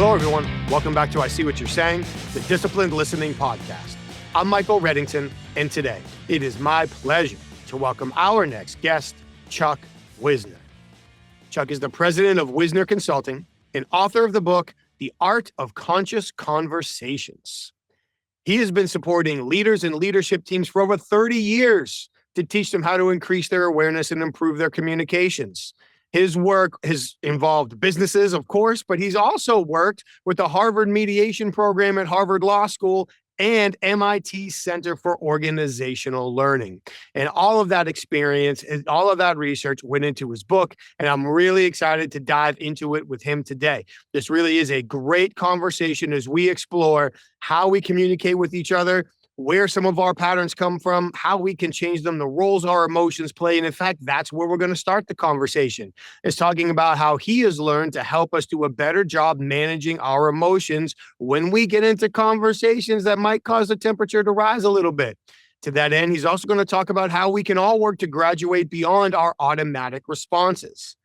Hello, everyone. Welcome back to I See What You're Saying, the Disciplined Listening Podcast. I'm Michael Reddington, and today it is my pleasure to welcome our next guest, Chuck Wisner. Chuck is the president of Wisner Consulting and author of the book, The Art of Conscious Conversations. He has been supporting leaders and leadership teams for over 30 years to teach them how to increase their awareness and improve their communications. His work has involved businesses, of course, but he's also worked with the Harvard Mediation Program at Harvard Law School and MIT Center for Organizational Learning. And all of that experience and all of that research went into his book, and I'm really excited to dive into it with him today. This really is a great conversation as we explore how we communicate with each other, where some of our patterns come from, how we can change them, the roles our emotions play. And in fact, that's where we're going to start the conversation. It's talking about how he has learned to help us do a better job managing our emotions when we get into conversations that might cause the temperature to rise a little bit. To that end, he's also going to talk about how we can all work to graduate beyond our automatic responses.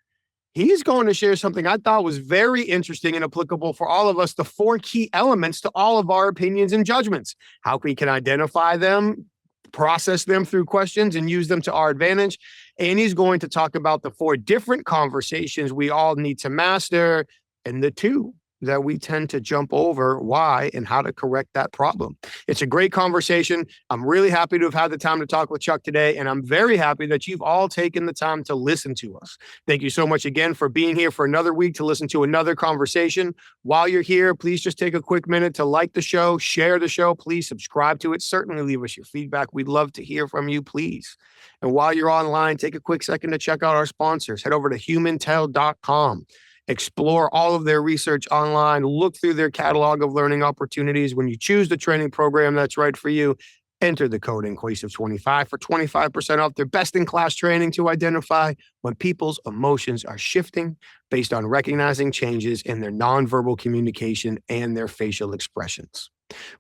He's going to share something I thought was very interesting and applicable for all of us, the 4 key elements to all of our opinions and judgments, how we can identify them, process them through questions, and use them to our advantage. And he's going to talk about the 4 different conversations we all need to master and the 2 that we tend to jump over, why and how to correct that problem. It's a great conversation. I'm really happy to have had the time to talk with Chuck today, and I'm very happy that you've all taken the time to listen to us. Thank you so much again for being here for another week to listen to another conversation. While you're here, please just take a quick minute to like the show, share the show, please subscribe to it. Certainly leave us your feedback. We'd love to hear from you, please. And while you're online, take a quick second to check out our sponsors. Head over to humantel.com. Explore all of their research online, look through their catalog of learning opportunities. When you choose the training program that's right for you, enter the code INQUASIVE25 for 25% off their best-in-class training to identify when people's emotions are shifting based on recognizing changes in their nonverbal communication and their facial expressions.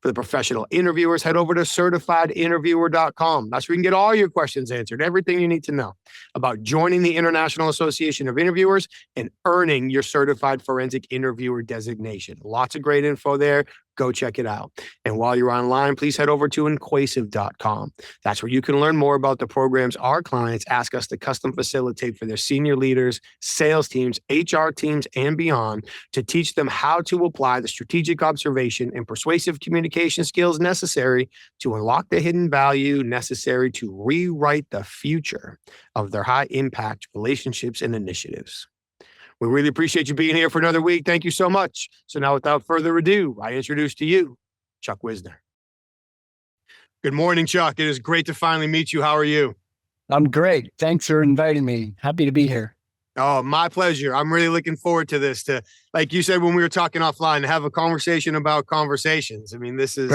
For the professional interviewers, head over to certifiedinterviewer.com. That's where you can get all your questions answered, everything you need to know about joining the International Association of Interviewers and earning your certified forensic interviewer designation. Lots of great info there. Go check it out. And while you're online, please head over to inquasive.com. That's where you can learn more about the programs our clients ask us to custom facilitate for their senior leaders, sales teams, HR teams, and beyond to teach them how to apply the strategic observation and persuasive communication skills necessary to unlock the hidden value necessary to rewrite the future of their high impact relationships and initiatives. We really appreciate you being here for another week. Thank you so much. So now, without further ado, I introduce to you, Chuck Wisner. Good morning, Chuck. It is great to finally meet you. How are you? I'm great. Thanks for inviting me. Happy to be here. Oh, my pleasure. I'm really looking forward to this, to, like you said when we were talking offline, to have a conversation about conversations. I mean, this is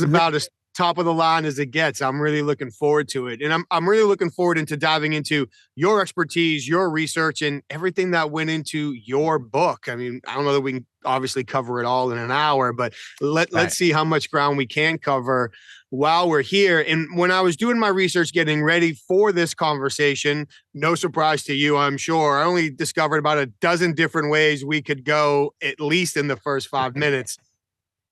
about as top of the line as it gets. I'm really looking forward to it. And I'm really looking forward into diving into your expertise, your research, and everything that went into your book. I mean, I don't know that we can obviously cover it all in an hour, but let's see how much ground we can cover while we're here. And when I was doing my research, getting ready for this conversation, no surprise to you, I'm sure, I only discovered about a dozen different ways we could go, at least in the first 5 minutes.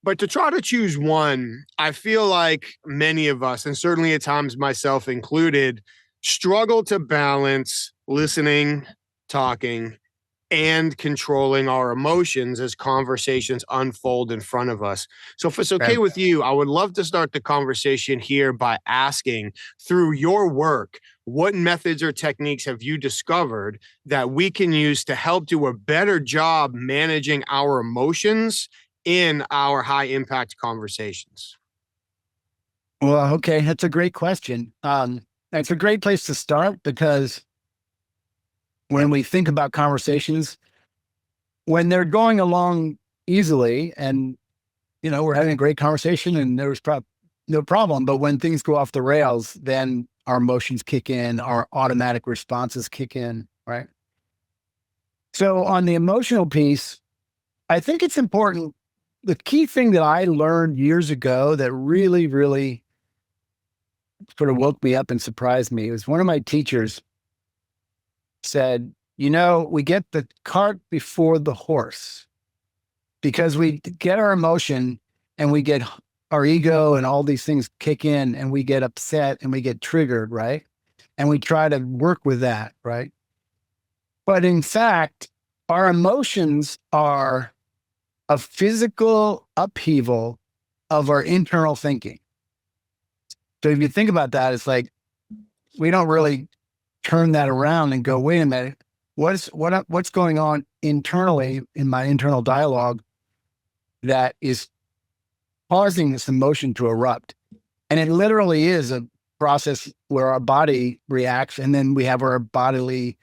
But to try to choose one, I feel like many of us, and certainly at times myself included, struggle to balance listening, talking, and controlling our emotions as conversations unfold in front of us. So if it's okay with you, I would love to start the conversation here by asking, through your work, what methods or techniques have you discovered that we can use to help do a better job managing our emotions in our high impact conversations? Well, okay. That's a great question. It's a great place to start because when we think about conversations, when they're going along easily and, we're having a great conversation and there's no problem, but when things go off the rails, then our emotions kick in, our automatic responses kick in, right? So on the emotional piece, I think it's important. The key thing that I learned years ago that really, really sort of woke me up and surprised me was one of my teachers said, we get the cart before the horse. because we get our emotion and we get our ego and all these things kick in and we get upset and we get triggered, right? And we try to work with that, right? But in fact, our emotions are a physical upheaval of our internal thinking. So if you think about that, it's like we don't really turn that around and go, wait a minute, what's going on internally in my internal dialogue that is causing this emotion to erupt? And it literally is a process where our body reacts, and then we have our bodily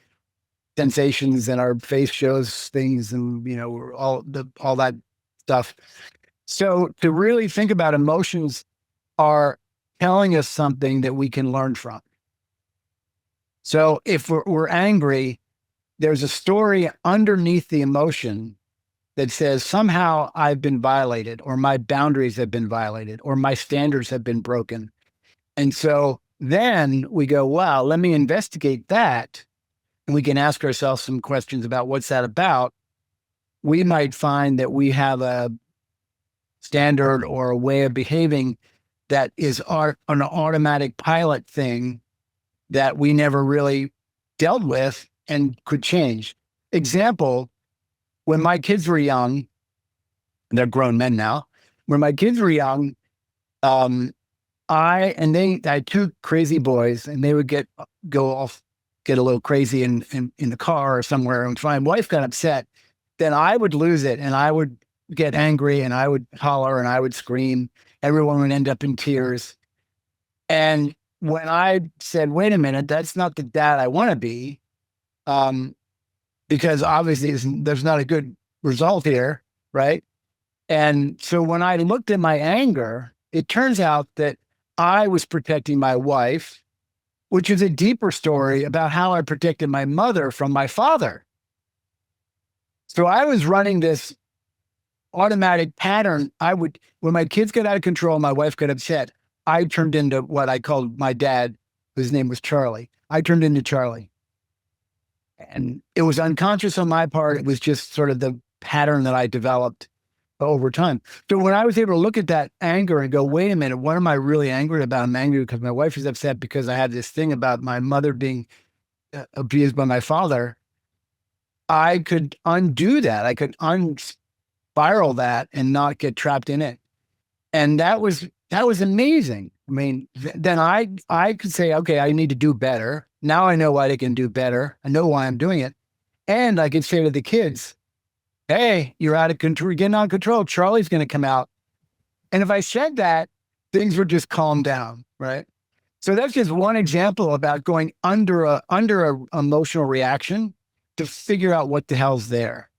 sensations, and our face shows things, and all that stuff. So to really think about emotions are telling us something that we can learn from. So if we're angry, there's a story underneath the emotion that says somehow I've been violated, or my boundaries have been violated, or my standards have been broken. And so then we go, wow, let me investigate that. And we can ask ourselves some questions about what's that about. We might find that we have a standard or a way of behaving that is an automatic pilot thing that we never really dealt with and could change. Example, when my kids were young, they're grown men now. When my kids were young, I had two crazy boys, and they would get a little crazy in the car or somewhere. And if my wife got upset, then I would lose it, and I would get angry, and I would holler, and I would scream. Everyone would end up in tears. And when I said, wait a minute, that's not the dad I want to be, because obviously there's not a good result here, right? And so when I looked at my anger, it turns out that I was protecting my wife, which is a deeper story about how I protected my mother from my father. So I was running this automatic pattern. When my kids got out of control, my wife got upset, I turned into what I called my dad, whose name was Charlie. I turned into Charlie. And it was unconscious on my part. It was just sort of the pattern that I developed over time. So when I was able to look at that anger and go, wait a minute, what am I really angry about? I'm angry because my wife is upset because I had this thing about my mother being abused by my father. I could undo that. I could unspiral that and not get trapped in it. And that was amazing. I mean, then I could say, okay, I need to do better. Now I know what I can do better. I know why I'm doing it. And I could say to the kids, hey, you're out of control, you're getting out of control. Charlie's going to come out. And if I said that, things would just calm down, right? So that's just one example about going under a emotional reaction to figure out what the hell's there.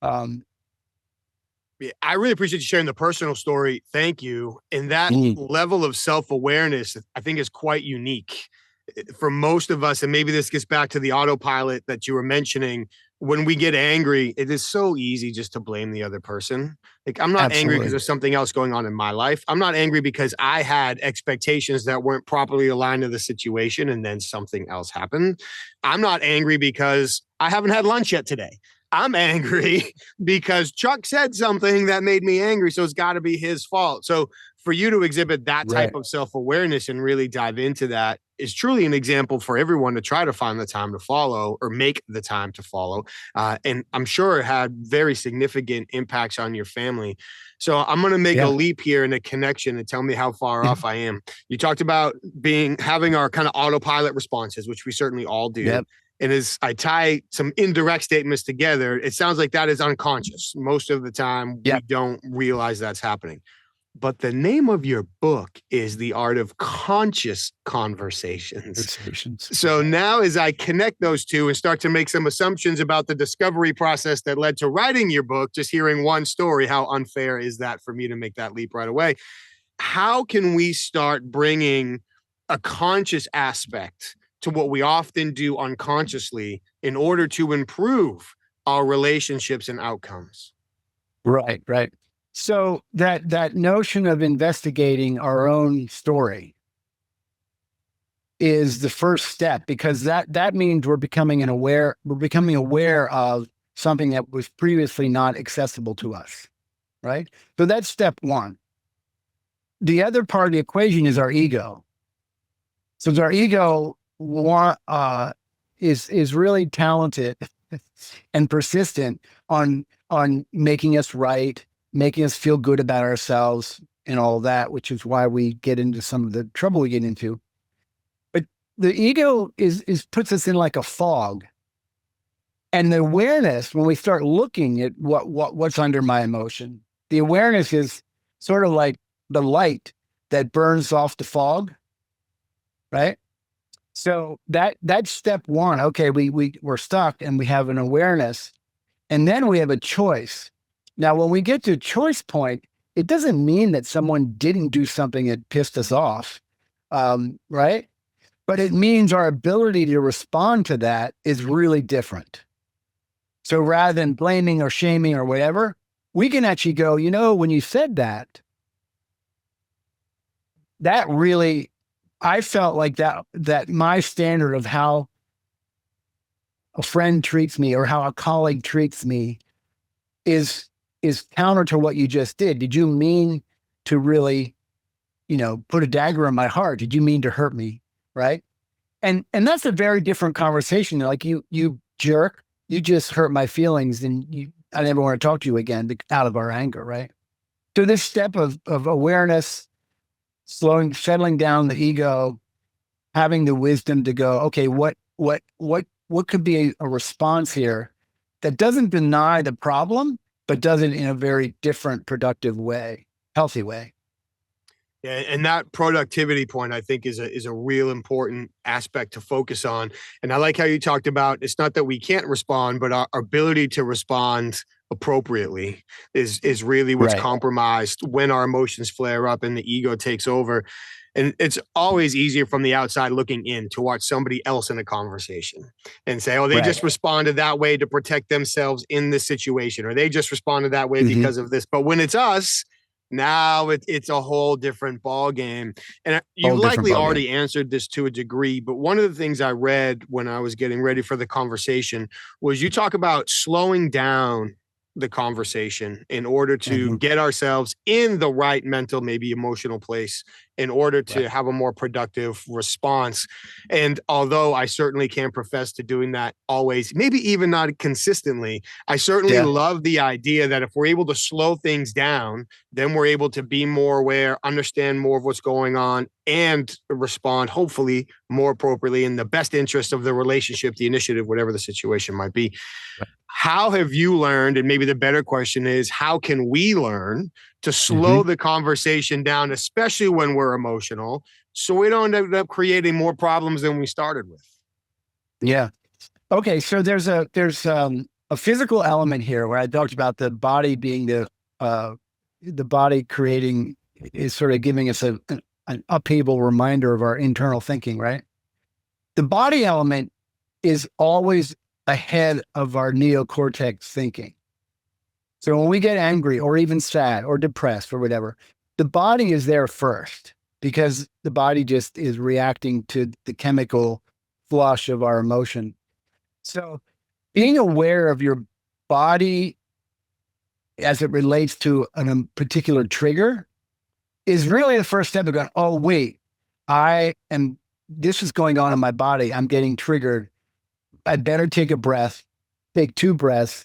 Yeah, I really appreciate you sharing the personal story. Thank you. And that level of self-awareness, I think, is quite unique for most of us. And maybe this gets back to the autopilot that you were mentioning. When we get angry, it is so easy just to blame the other person. Like, I'm not angry because there's something else going on in my life. I'm not angry because I had expectations that weren't properly aligned to the situation and then something else happened. I'm not angry because I haven't had lunch yet today. I'm angry because Chuck said something that made me angry. So it's got to be his fault. So for you to exhibit that type of self-awareness and really dive into that is truly an example for everyone to try to find the time to follow, or make the time to follow. And I'm sure it had very significant impacts on your family. So I'm going to make a leap here in a connection and tell me how far off I am. You talked about having our kind of autopilot responses, which we certainly all do. Yep. And as I tie some indirect statements together, it sounds like that is unconscious. Most of the time, we don't realize that's happening. But the name of your book is The Art of Conscious Conversations. So now, as I connect those two and start to make some assumptions about the discovery process that led to writing your book, just hearing one story, how unfair is that for me to make that leap right away? How can we start bringing a conscious aspect to what we often do unconsciously in order to improve our relationships and outcomes? Right. So that notion of investigating our own story is the first step, because that means we're becoming aware of something that was previously not accessible to us, right? So that's step one. The other part of the equation is our ego. So our ego is really talented and persistent on making us right, making us feel good about ourselves and all that, which is why we get into some of the trouble we get into. But the ego is puts us in like a fog. And the awareness, when we start looking at what's under my emotion, the awareness is sort of like the light that burns off the fog, right? So that's step one. Okay, we're stuck and we have an awareness, and then we have a choice. Now, when we get to a choice point, it doesn't mean that someone didn't do something that pissed us off, right? But it means our ability to respond to that is really different. So rather than blaming or shaming or whatever, we can actually go, when you said that, that really, I felt like that my standard of how a friend treats me or how a colleague treats me is counter to what you just did. Did you mean to really, put a dagger in my heart? Did you mean to hurt me? Right. And that's a very different conversation. Like you jerk, you just hurt my feelings and I never want to talk to you again out of our anger. Right. So this step of awareness, settling down the ego, having the wisdom to go, okay, what could be a response here that doesn't deny the problem, but does it in a very different, productive way, healthy way. Yeah, and that productivity point, I think, is a real important aspect to focus on. And I like how you talked about it's not that we can't respond, but our ability to respond appropriately is really what's Right. compromised when our emotions flare up and the ego takes over. And it's always easier from the outside looking in to watch somebody else in a conversation and say, oh, they just responded that way to protect themselves in this situation, or they just responded that way because of this. But when it's us, now it's a whole different ball game. And you likely already answered this to a degree, but one of the things I read when I was getting ready for the conversation was you talk about slowing down the conversation in order to get ourselves in the right mental, maybe emotional place in order to have a more productive response. And although I certainly can't profess to doing that always, maybe even not consistently, I certainly love the idea that if we're able to slow things down, then we're able to be more aware, understand more of what's going on, and respond hopefully more appropriately in the best interest of the relationship, the initiative, whatever the situation might be. How have you learned, and maybe the better question is, how can we learn to slow the conversation down, especially when we're emotional, so we don't end up creating more problems than we started with? Yeah. Okay. So there's a physical element here where I talked about the body being the body creating is sort of giving us an upheaval reminder of our internal thinking, right? The body element is always ahead of our neocortex thinking. So when we get angry or even sad or depressed or whatever, the body is there first because the body just is reacting to the chemical flush of our emotion. So being aware of your body as it relates to a particular trigger is really the first step of going, oh, wait, this is going on in my body. I'm getting triggered. I'd better take a breath, take 2 breaths,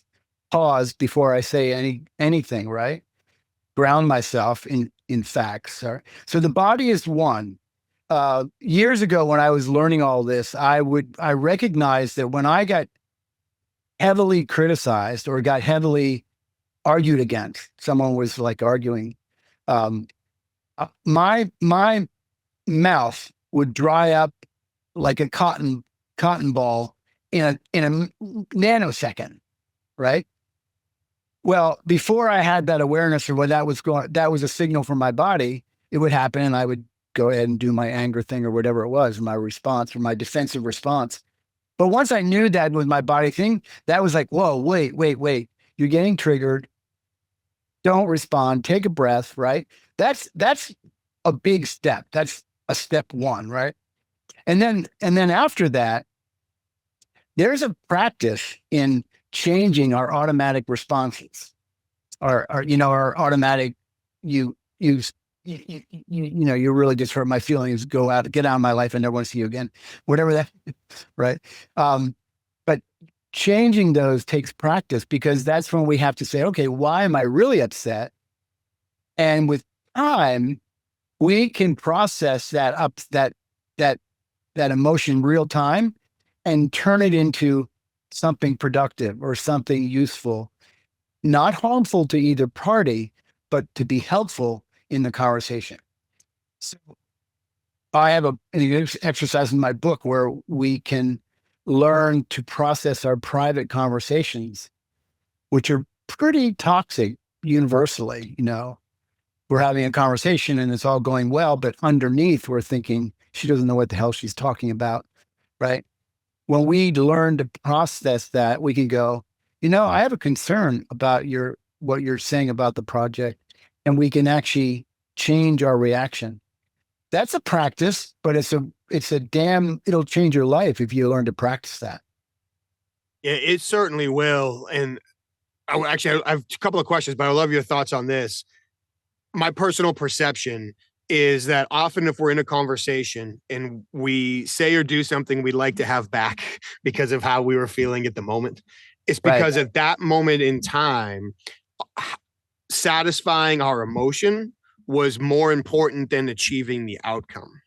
pause before I say anything, right? Ground myself in facts. Right? So the body is one. Years ago, when I was learning all this, I recognized that when I got heavily criticized or got heavily argued against, someone was like arguing, my mouth would dry up like a cotton ball in a nanosecond, right? Well, before I had that awareness of what that was a signal from my body, it would happen and I would go ahead and do my anger thing or whatever it was, my response or my defensive response. But once I knew that was my body thing, that was like, whoa, wait. You're getting triggered. Don't respond. Take a breath, right? That's a big step. That's a step one, right? And then after that, there's a practice in changing our automatic responses, our automatic, you, you, you really just hurt my feelings, get out of my life. I never want to see you again, whatever that, right? But changing those takes practice, because that's when we have to say, okay, why am I really upset? And with time, we can process that emotion real time and turn it into something productive or something useful, not harmful to either party, but to be helpful in the conversation. So I have an exercise in my book where we can learn to process our private conversations, which are pretty toxic universally. We're having a conversation and it's all going well, but underneath we're thinking, she doesn't know what the hell she's talking about, right? When we learn to process that, we can go, I have a concern about what you're saying about the project, and we can actually change our reaction. That's a practice, but it'll change your life if you learn to practice that. Yeah, it certainly will. And I have a couple of questions, but I love your thoughts on this. My personal perception is that often if we're in a conversation and we say or do something we'd like to have back because of how we were feeling at the moment, it's because at that moment in time, satisfying our emotion was more important than achieving the outcome.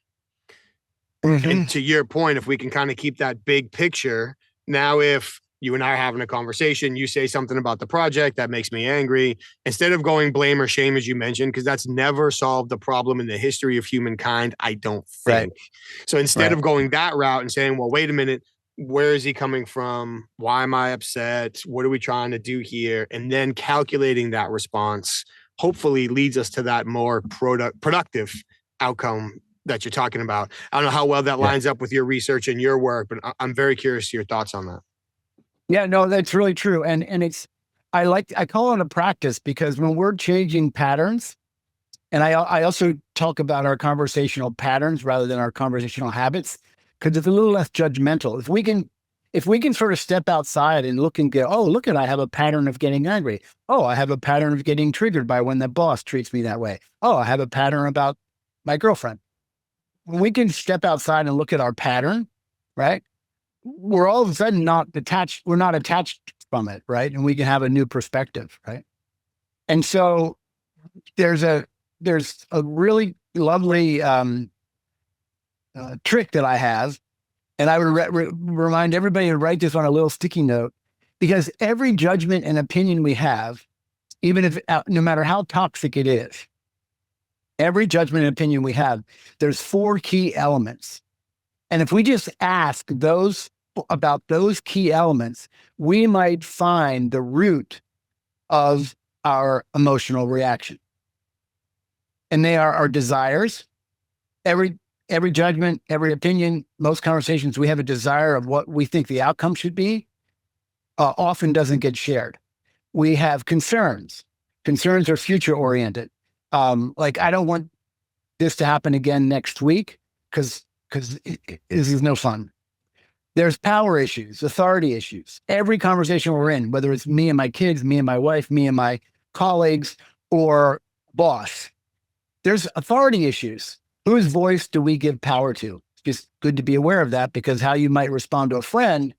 Mm-hmm. And to your point, if we can kind of keep that big picture, now if you and I are having a conversation, you say something about the project that makes me angry, instead of going blame or shame, as you mentioned, because that's never solved the problem in the history of humankind, I don't think. So instead of going that route and saying, well, wait a minute, where is he coming from? Why am I upset? What are we trying to do here? And then calculating that response hopefully leads us to that more productive outcome that you're talking about. I don't know how well that lines up with your research and your work, but I'm very curious to your thoughts on that. Yeah, no, that's really true. And I call it a practice, because when we're changing patterns, and I also talk about our conversational patterns rather than our conversational habits, because it's a little less judgmental. If we can sort of step outside and look and go, oh, look I have a pattern of getting angry. Oh, I have a pattern of getting triggered by when the boss treats me that way. Oh, I have a pattern about my girlfriend. When we can step outside and look at our pattern, right? We're all of a sudden not attached. We're not attached from it, right? And we can have a new perspective, right? And so there's a really lovely trick that I have, and I would remind everybody to write this on a little sticky note, because every judgment and opinion we have, even if no matter how toxic it is, every judgment and opinion we have, there's 4 key elements. And if we just ask about those key elements, we might find the root of our emotional reaction. And they are our desires. Every judgment, every opinion, most conversations, we have a desire of what we think the outcome should be, often doesn't get shared. We have concerns. Concerns are future oriented. Like, I don't want this to happen again next week because this is no fun. There's power issues, authority issues. Every conversation we're in, whether it's me and my kids, me and my wife, me and my colleagues, or boss, there's authority issues. Whose voice do we give power to? It's just good to be aware of that, because how you might respond to a friend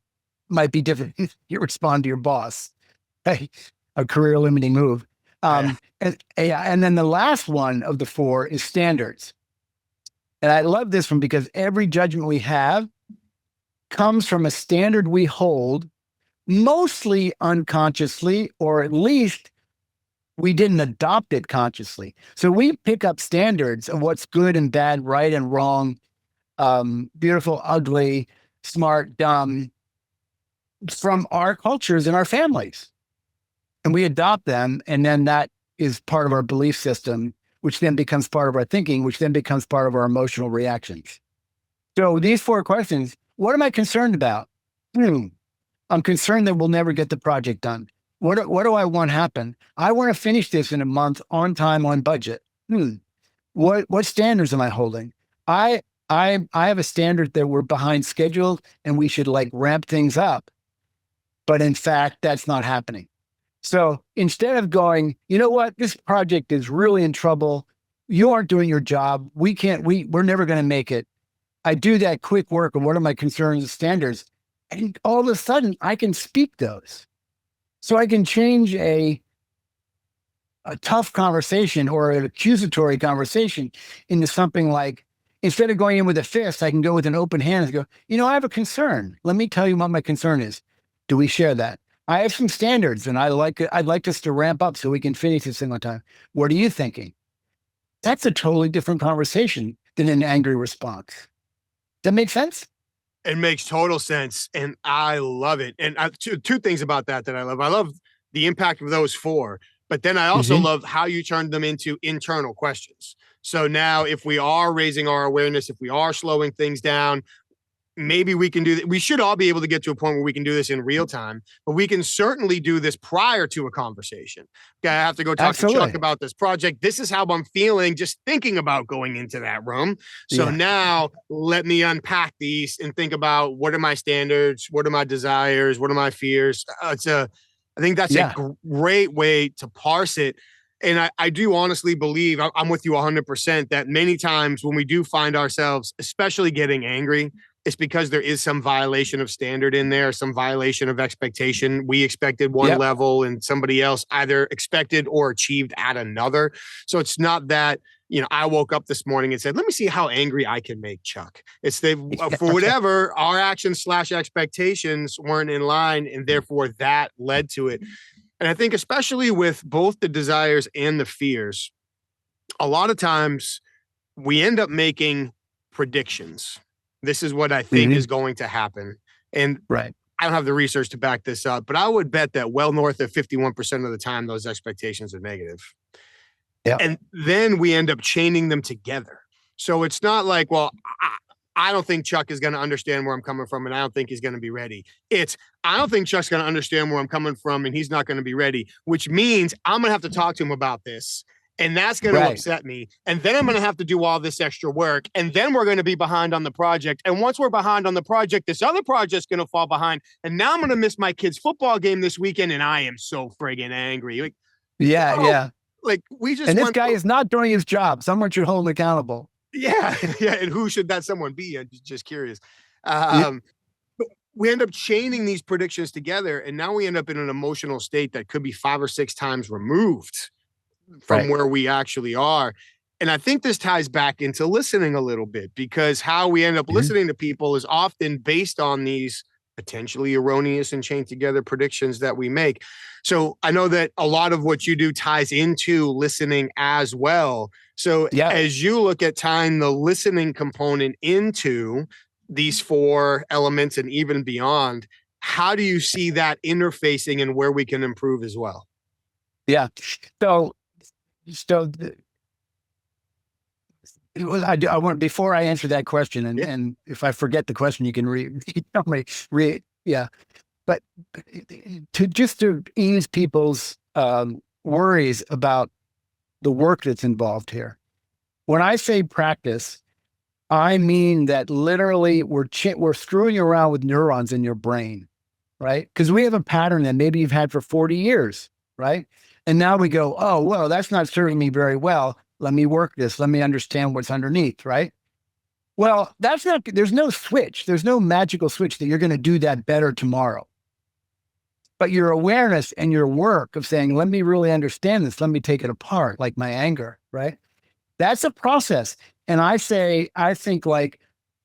might be different if you respond to your boss. Hey, a career limiting move. And then the last one of the 4 is standards. And I love this one, because every judgment we have comes from a standard we hold, mostly unconsciously, or at least we didn't adopt it consciously. So we pick up standards of what's good and bad, right and wrong, beautiful, ugly, smart, dumb, from our cultures and our families. And we adopt them, and then that is part of our belief system, which then becomes part of our thinking, which then becomes part of our emotional reactions. So these 4 questions: what am I concerned about? I'm concerned that we'll never get the project done. What do I want happen? I want to finish this in a month, on time, on budget. What standards am I holding? I have a standard that we're behind schedule and we should ramp things up. but in fact, that's not happening. So instead of going, you know what, this project is really in trouble. You aren't doing your job. We're never going to make it. I do that quick work of what are my concerns and standards. And all of a sudden I can speak those. So I can change a tough conversation or an accusatory conversation into something like, instead of going in with a fist, I can go with an open hand and go, I have a concern. Let me tell you what my concern is. Do we share that? I have some standards and I'd like us to ramp up so we can finish this thing on time. What are you thinking? That's a totally different conversation than an angry response. Does that make sense? It makes total sense. And I love it. And two things about that I love. I love the impact of those four, but then I also love how you turned them into internal questions. So now if we are raising our awareness, if we are slowing things down, maybe we can do that. We should all be able to get to a point where we can do this in real time, but we can certainly do this prior to a conversation. Okay, I have to go talk to Chuck about this project. This is how I'm feeling just thinking about going into that room. So now let me unpack these and think about, what are my standards? What are my desires? What are my fears? I think that's a great way to parse it. And I do honestly believe, I'm with you 100%, that many times when we do find ourselves, especially getting angry, it's because there is some violation of standard in there, some violation of expectation. We expected one level and somebody else either expected or achieved at another. So it's not that, I woke up this morning and said, let me see how angry I can make Chuck. It's for whatever, our actions / expectations weren't in line, and therefore that led to it. And I think especially with both the desires and the fears, a lot of times we end up making predictions. This is what I think is going to happen. And I don't have the research to back this up, but I would bet that well north of 51% of the time, those expectations are negative. And then we end up chaining them together. So it's not like, well, I don't think Chuck is going to understand where I'm coming from, and I don't think he's going to be ready. I don't think Chuck's going to understand where I'm coming from, and he's not going to be ready, which means I'm going to have to talk to him about this. And that's going to upset me. And then I'm going to have to do all this extra work. And then we're going to be behind on the project. And once we're behind on the project, this other project's going to fall behind. And now I'm going to miss my kid's football game this weekend. And I am so friggin' angry. Like, Like and this guy is not doing his job. Someone should hold him accountable. Yeah. And who should that someone be? I'm just curious. We end up chaining these predictions together. And now we end up in an emotional state that could be 5 or 6 times removed from where we actually are. And I think this ties back into listening a little bit, because how we end up listening to people is often based on these potentially erroneous and chained together predictions that we make. So I know that a lot of what you do ties into listening as well. So as you look at tying the listening component into these 4 elements and even beyond, how do you see that interfacing and where we can improve as well? Yeah. So I want, before I answer that question, and if I forget the question, you can tell me. But to ease people's worries about the work that's involved here, when I say practice, I mean that literally we're screwing around with neurons in your brain, right? Because we have a pattern that maybe you've had for 40 years, right? And now we go, oh, well, that's not serving me very well. Let me work this. Let me understand what's underneath, right? Well, there's no switch. There's no magical switch that you're going to do that better tomorrow. But your awareness and your work of saying, let me really understand this. Let me take it apart, like my anger, right? That's a process. And I think like,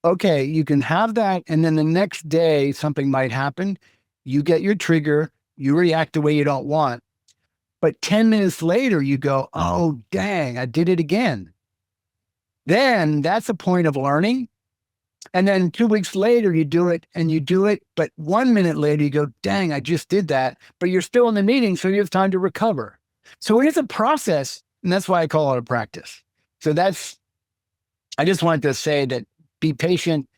okay, you can have that. And then the next day, something might happen. You get your trigger. You react the way you don't want. But 10 minutes later, you go, oh, dang, I did it again. Then that's a point of learning. And then 2 weeks later, you do it. But 1 minute later, you go, dang, I just did that. But you're still in the meeting, so you have time to recover. So it is a process. And that's why I call it a practice. So I just wanted to say that be patient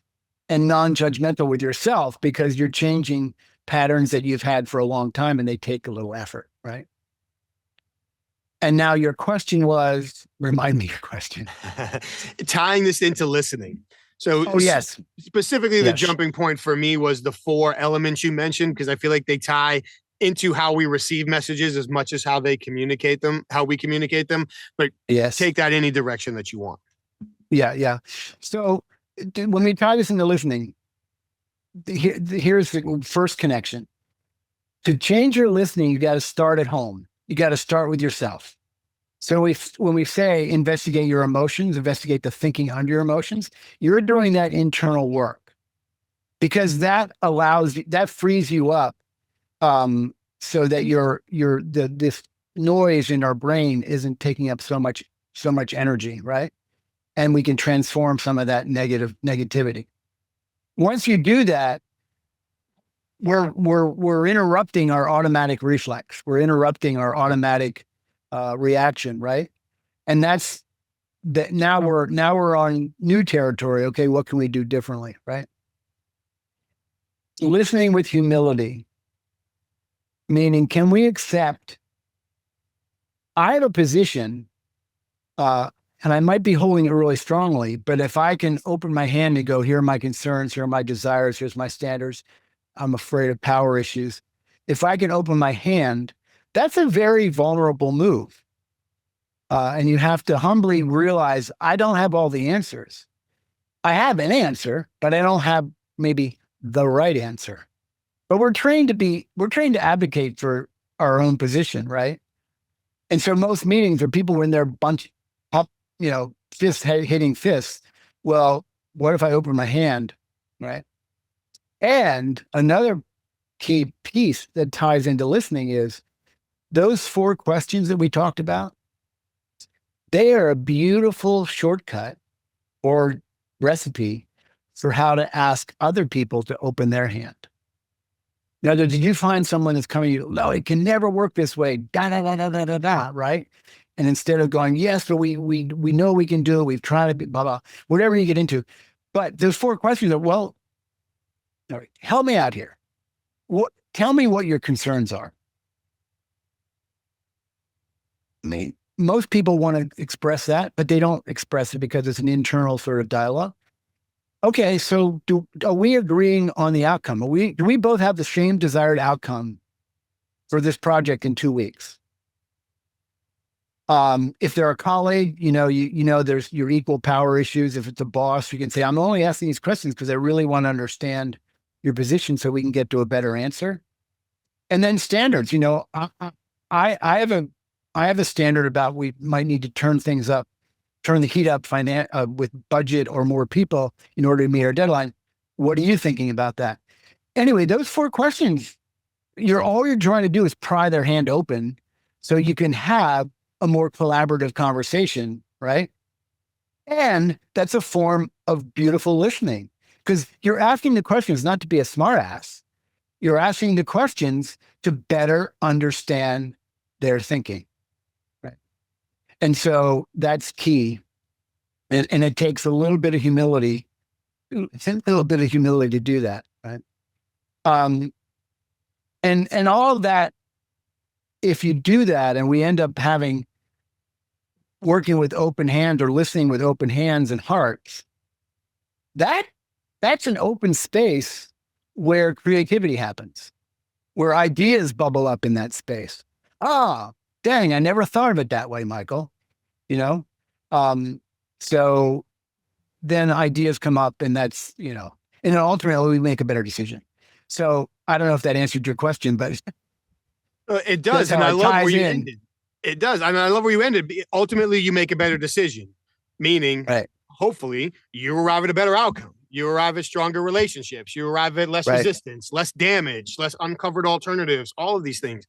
and non-judgmental with yourself, because you're changing patterns that you've had for a long time, and they take a little effort, right? And now your question was, remind me your question. Tying this into listening. So Oh, yes. specifically, the Yes. jumping point for me was the 4 elements you mentioned, because I feel like they tie into how we receive messages as much as how they communicate them, how we communicate them. But Yes. take that any direction that you want. Yeah. Yeah. So when we tie this into listening, here's the first connection. To change your listening, you got to start at home. You got to start with yourself. So when we say investigate your emotions, investigate the thinking under your emotions, you're doing that internal work, because that frees you up, so that this noise in our brain isn't taking up so much energy, right? And we can transform some of that negativity. Once you do that, we're interrupting our automatic reflex. We're interrupting our automatic reaction, right? And that's that. Now we're on new territory. Okay, what can we do differently, right? Listening with humility, meaning, can we accept I have a position, and I might be holding it really strongly, but if I can open my hand and go, here are my concerns, here are my desires, here's my standards, I'm afraid of power issues. If I can open my hand, that's a very vulnerable move. And you have to humbly realize, I don't have all the answers. I have an answer, but I don't have maybe the right answer. But we're trained to advocate for our own position, right? And so most meetings are people when they're bunch up, fist hitting fists. Well, what if I open my hand, right? And another key piece that ties into listening is those 4 questions that we talked about. They are a beautiful shortcut or recipe for how to ask other people to open their hand. Now, did you find someone that's coming to you, no, it can never work this way, da, da, da, da, da, da, da, right? And instead of going, yes, but we know we can do it, we've tried it, blah, blah, whatever you get into. But those 4 questions are, well, all right, help me out here. Tell me what your concerns are. I mean, most people want to express that, but they don't express it because it's an internal sort of dialogue. Okay, so are we agreeing on the outcome? Do we both have the same desired outcome for this project in 2 weeks? If they're a colleague, there's your equal power issues. If it's a boss, you can say, I'm only asking these questions because I really want to understand your position so we can get to a better answer. And then standards, I have a standard about we might need to turn the heat up with budget or more people in order to meet our deadline. What are you thinking about that? Anyway, those 4 questions, all you're trying to do is pry their hand open so you can have a more collaborative conversation, right? And that's a form of beautiful listening, because you're asking the questions not to be a smartass. You're asking the questions to better understand their thinking, right? And so that's key. And it takes a little bit of humility. It's a little bit of humility to do that, right? And all of that, if you do that and we end up working with open hands or listening with open hands and hearts, that's an open space where creativity happens, where ideas bubble up in that space. Dang, I never thought of it that way, Michael. So then ideas come up, and that's, and then ultimately we make a better decision. So I don't know if that answered your question, but it does. And I love where you ended. It does. I mean, I love where you ended. Ultimately, you make a better decision, meaning hopefully you arrive at a better outcome. You arrive at stronger relationships. You arrive at less resistance, less damage, less uncovered alternatives, all of these things.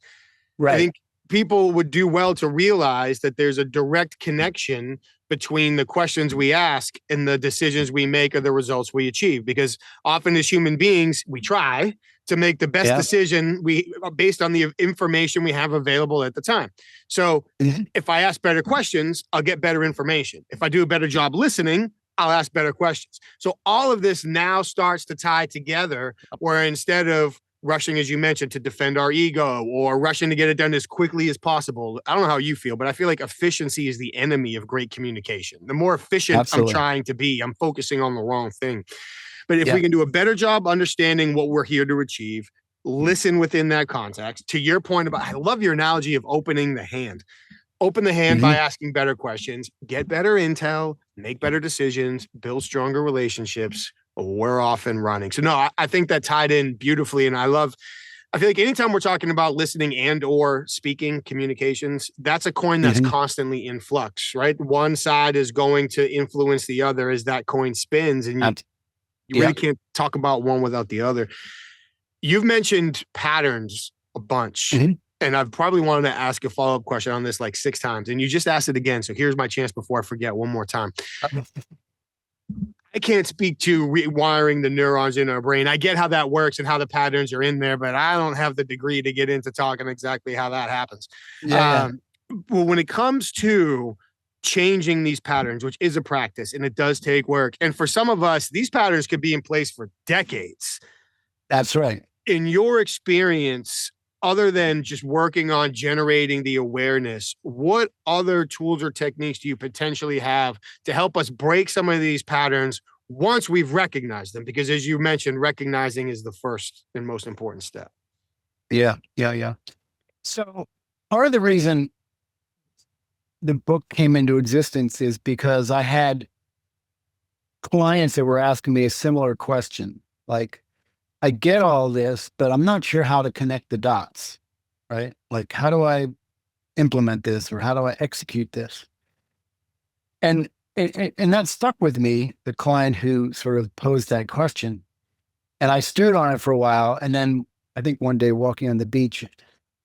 Right. I think people would do well to realize that there's a direct connection between the questions we ask and the decisions we make or the results we achieve. Because often as human beings, we try to make the best decision based on the information we have available at the time. So if I ask better questions, I'll get better information. If I do a better job listening, I'll ask better questions. So all of this now starts to tie together, where instead of rushing, as you mentioned, to defend our ego or rushing to get it done as quickly as possible. I don't know how you feel, but I feel like efficiency is the enemy of great communication. The more efficient I'm Absolutely. trying to be, I'm focusing on the wrong thing. But if we Yeah. can do a better job understanding what we're here to achieve, listen within that context. To your point about, I love your analogy of opening the hand. Open the hand by Mhm. asking better questions, get better intel, make better decisions, build stronger relationships. We're off and running. So no, I think that tied in beautifully. And I feel like anytime we're talking about listening and or speaking communications, that's a coin that's Mhm. constantly in flux, right? One side is going to influence the other as that coin spins, and Ab- you Yeah. really can't talk about one without the other. You've mentioned patterns a bunch, Mhm. and I've probably wanted to ask a follow-up question on this like 6 times, and you just asked it again. So here's my chance before I forget one more time. I can't speak to rewiring the neurons in our brain. I get how that works and how the patterns are in there, but I don't have the degree to get into talking exactly how that happens. Yeah. Yeah. Um, well, when it comes to changing these patterns, which is a practice and it does take work, and for some of us, these patterns could be in place for decades. That's right. In your experience, other than just working on generating the awareness, what other tools or techniques do you potentially have to help us break some of these patterns once we've recognized them? Because as you mentioned, recognizing is the first and most important step. Yeah. Yeah. Yeah. So part of the reason the book came into existence is because I had clients that were asking me a similar question. Like, I get all this, but I'm not sure how to connect the dots, right? Like, how do I implement this or how do I execute this? And and that stuck with me, the client who sort of posed that question. And I stood on it for a while. And then I think one day walking on the beach,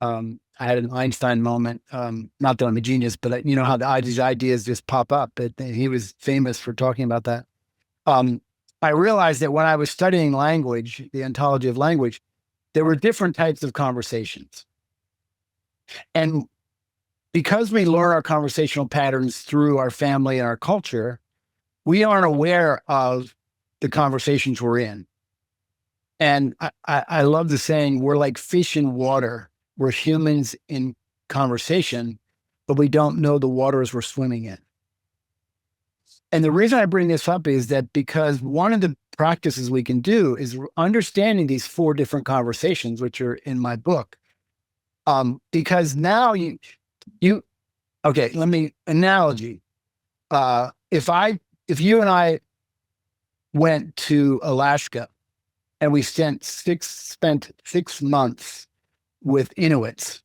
I had an Einstein moment. Not that I'm a genius, but you know how these ideas just pop up. But he was famous for talking about that. Um, I realized that when I was studying language, the ontology of language, there were different types of conversations. And because we learn our conversational patterns through our family and our culture, we aren't aware of the conversations we're in. And I love the saying, we're like fish in water. We're humans in conversation, but we don't know the waters we're swimming in. And the reason I bring this up is that because one of the practices we can do is understanding these 4 different conversations, which are in my book. Because now you, okay, let me analogy. If you and I went to Alaska and we spent 6 months with Inuits,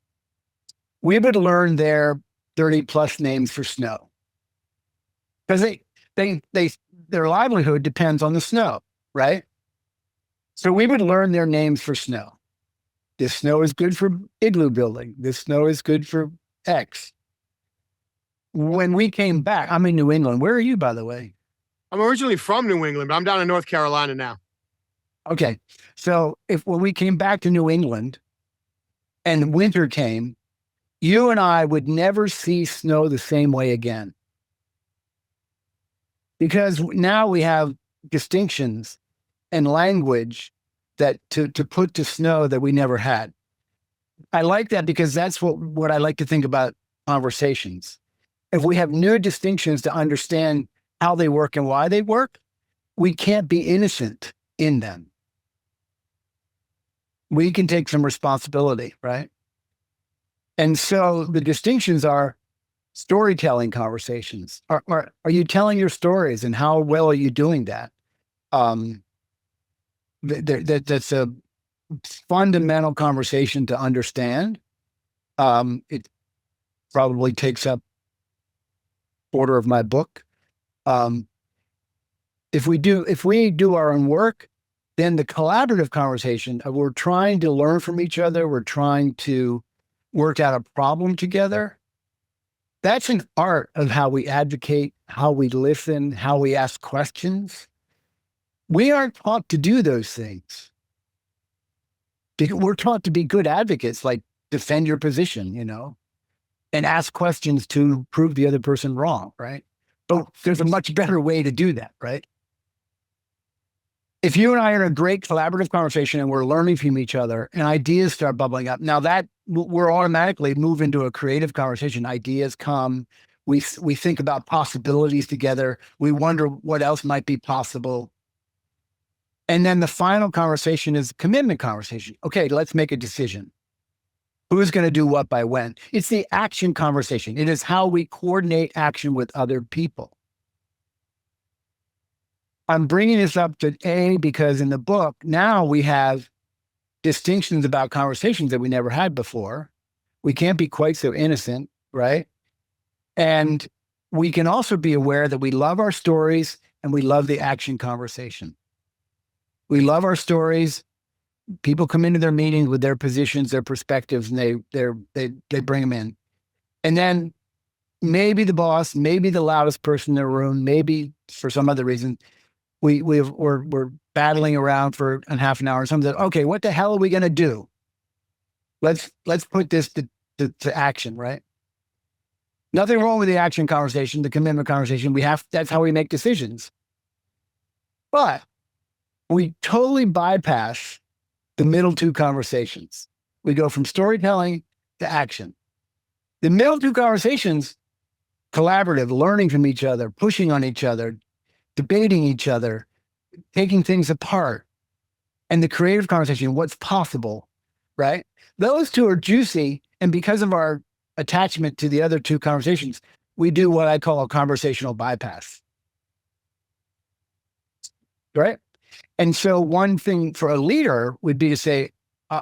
we would learn their 30 plus names for snow because their livelihood depends on the snow, right? So we would learn their names for snow. This snow is good for igloo building. This snow is good for X. When we came back, I'm in New England. Where are you, by the way? I'm originally from New England, but I'm down in North Carolina now. Okay. So when we came back to New England and winter came, you and I would never see snow the same way again. Because now we have distinctions and language that to put to snow that we never had. I like that because that's what I like to think about conversations. If we have new distinctions to understand how they work and why they work, we can't be innocent in them. We can take some responsibility, right? And so the distinctions are storytelling conversations. Are you telling your stories and how well are you doing that? Um, that's a fundamental conversation to understand. It probably takes up quarter of my book. Um, if we do our own work, then the collaborative conversation, we're trying to learn from each other. We're trying to work out a problem together. That's an art of how we advocate, how we listen, how we ask questions. We aren't taught to do those things. We're taught to be good advocates, like defend your position, and ask questions to prove the other person wrong, right? But there's a much better way to do that, right? if you and I are in a great collaborative conversation and we're learning from each other and ideas start bubbling up, now that we're automatically move into a creative conversation. Ideas come. We think about possibilities together. We wonder what else might be possible. And then the final conversation is commitment conversation. Okay, let's make a decision. Who's going to do what by when? It's the action conversation. It is how we coordinate action with other people. I'm bringing this up to A because in the book, now we have distinctions about conversations that we never had before. We can't be quite so innocent, right? And we can also be aware that we love our stories and we love the action conversation. We love our stories. People come into their meetings with their positions, their perspectives, and they bring them in. And then maybe the boss, maybe the loudest person in the room, maybe for some other reason, we're battling around for a half an hour or something. Okay, what the hell are we going to do? Let's put this to action, right? Nothing wrong with the action conversation, the commitment conversation. That's how we make decisions. But we totally bypass the middle two conversations. We go from storytelling to action. The middle two conversations, collaborative, learning from each other, pushing on each other, debating each other, taking things apart, and the creative conversation, what's possible, right? Those two are juicy. And because of our attachment to the other two conversations, we do what I call a conversational bypass, right? And so one thing for a leader would be to say,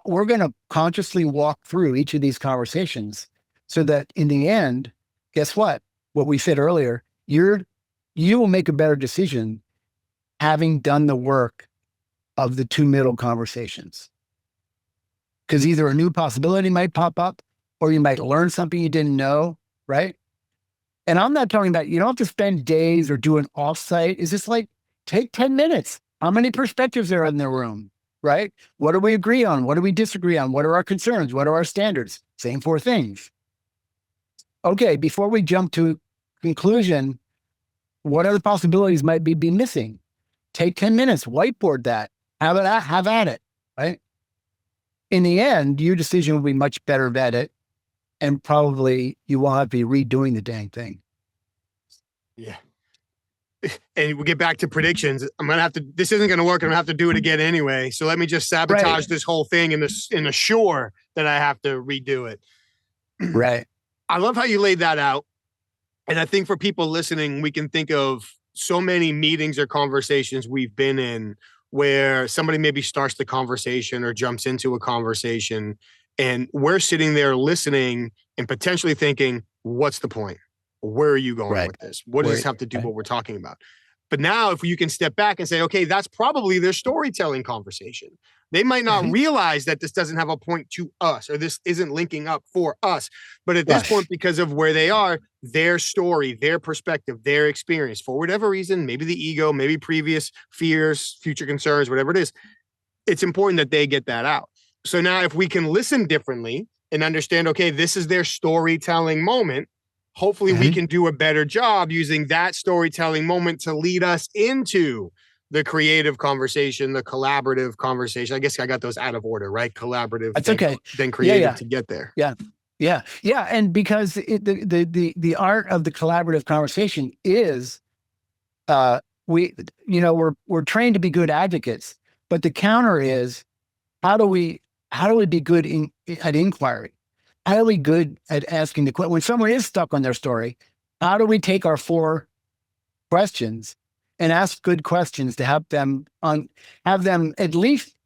we're going to consciously walk through each of these conversations so that in the end, guess what? What we said earlier, you will make a better decision having done the work of the two middle conversations. Because either a new possibility might pop up or you might learn something you didn't know, right? And I'm not talking about, you don't have to spend days or do an offsite. It's just like, take 10 minutes. How many perspectives are in the room, right? What do we agree on? What do we disagree on? What are our concerns? What are our standards? Same four things. Okay, before we jump to conclusion, what other possibilities might be missing? Take 10 minutes, whiteboard that, have at it, right? In the end, your decision will be much better vetted, and probably you won't have to be redoing the dang thing. Yeah. And we get back to predictions. This isn't going to work. I'm going to have to do it again anyway. So let me just sabotage this whole thing and assure that I have to redo it. Right. I love how you laid that out. And I think for people listening, we can think of so many meetings or conversations we've been in where somebody maybe starts the conversation or jumps into a conversation and we're sitting there listening and potentially thinking, what's the point? Where are you going with this? What does this have to do with what we're talking about? But now if you can step back and say, okay, that's probably their storytelling conversation. They might not realize that this doesn't have a point to us or this isn't linking up for us. But at this point, because of where they are, their story, their perspective, their experience, for whatever reason, maybe the ego, maybe previous fears, future concerns, whatever it is, it's important that they get that out. So now if we can listen differently and understand, okay, this is their storytelling moment, hopefully we can do a better job using that storytelling moment to lead us into the creative conversation, the collaborative conversation. I guess I got those out of order, right? Collaborative, then creative to get there. Yeah. And because the art of the collaborative conversation is, we're trained to be good advocates, but the counter is, how do we be good at inquiry? How are we good at asking the question? When someone is stuck on their story, how do we take our 4 questions and ask good questions to help them have them at least,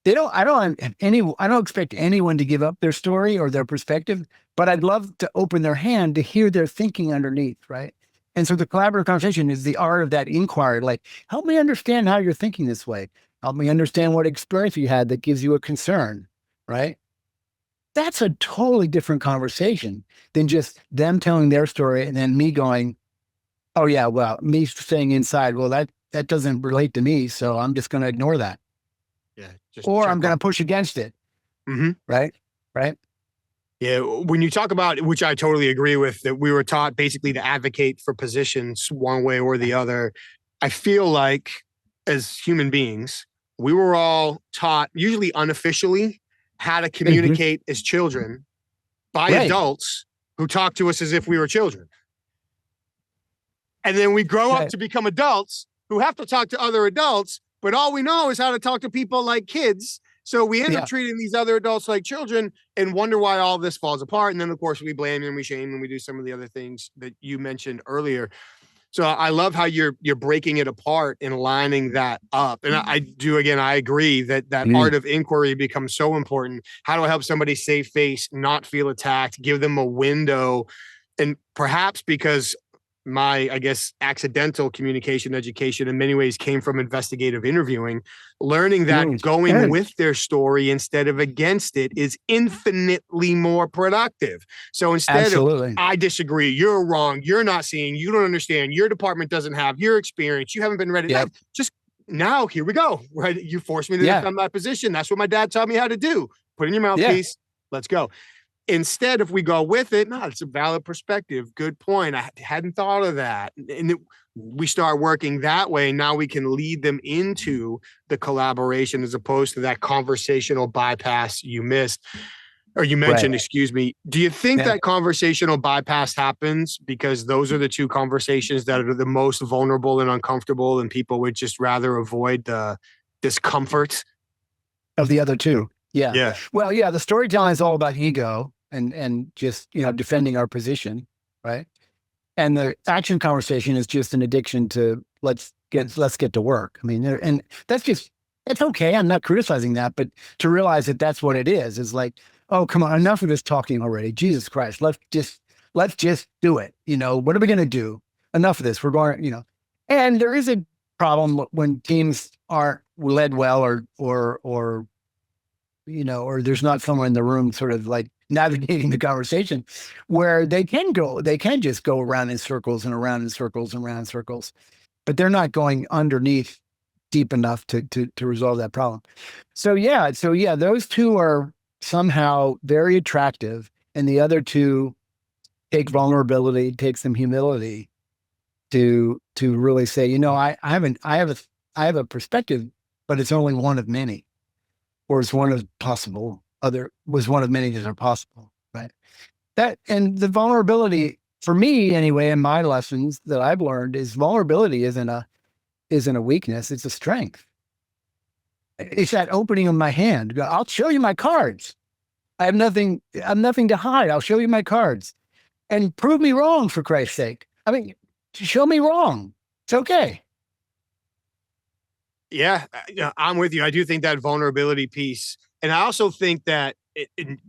I don't expect anyone to give up their story or their perspective, but I'd love to open their hand to hear their thinking underneath, right? And so the collaborative conversation is the art of that inquiry. Like, help me understand how you're thinking this way. Help me understand what experience you had that gives you a concern, right? That's a totally different conversation than just them telling their story and then me going, oh yeah, well, me saying inside, well, that doesn't relate to me, so I'm just going to ignore that. Yeah. Or I'm going to push against it. Right? Yeah. When you talk about, which I totally agree with, that we were taught basically to advocate for positions one way or the other, I feel like as human beings, we were all taught, usually unofficially, how to Mhm. communicate as children by Right. adults who talk to us as if we were children. And then we grow up Right. to become adults who have to talk to other adults, but all we know is how to talk to people like kids. So we end up Yeah. treating these other adults like children and wonder why all this falls apart. And then, of course, we blame and we shame and we do some of the other things that you mentioned earlier. So I love how you're breaking it apart and lining that up. And I do, again, I agree that art of inquiry becomes so important. How do I help somebody save face, not feel attacked, give them a window? And perhaps because my, I guess, accidental communication education in many ways came from investigative interviewing, learning that going with their story instead of against it is infinitely more productive. So instead of, Absolutely. I disagree, you're wrong, you're not seeing, you don't understand, your department doesn't have your experience, you haven't been ready. Yep. Just now, here we go. Right? You forced me to defend my position. That's what my dad taught me how to do. Put in your mouthpiece. Let's go. Instead, if we go with it, no, it's a valid perspective. Good point. I hadn't thought of that. And we start working that way. Now we can lead them into the collaboration as opposed to that conversational bypass you missed or you mentioned, excuse me. Do you think that conversational bypass happens because those are the two conversations that are the most vulnerable and uncomfortable and people would just rather avoid the discomfort of the other two? Yeah. Well, yeah, the storytelling is all about ego and just, defending our position, right? And the action conversation is just an addiction to let's get to work. I mean, and it's okay. I'm not criticizing that, but to realize that that's what it is like, oh, come on, enough of this talking already. Jesus Christ, let's just do it. What are we going to do? Enough of this. We're going, and there is a problem when teams aren't led well or there's not someone in the room sort of like navigating the conversation where they can just go around in circles and around in circles and around in circles, but they're not going underneath deep enough to resolve that problem. So yeah, those two are somehow very attractive, and the other two take vulnerability, take some humility to really say, I have a perspective, but it's only one of many. Or it's one of one of many that are possible, right? That, and the vulnerability for me anyway, in my lessons that I've learned is vulnerability isn't a weakness, it's a strength. It's that opening of my hand. I'll show you my cards. I have nothing to hide. I'll show you my cards and prove me wrong, for Christ's sake. I mean, show me wrong. It's okay. Yeah, I'm with you. I do think that vulnerability piece. And I also think that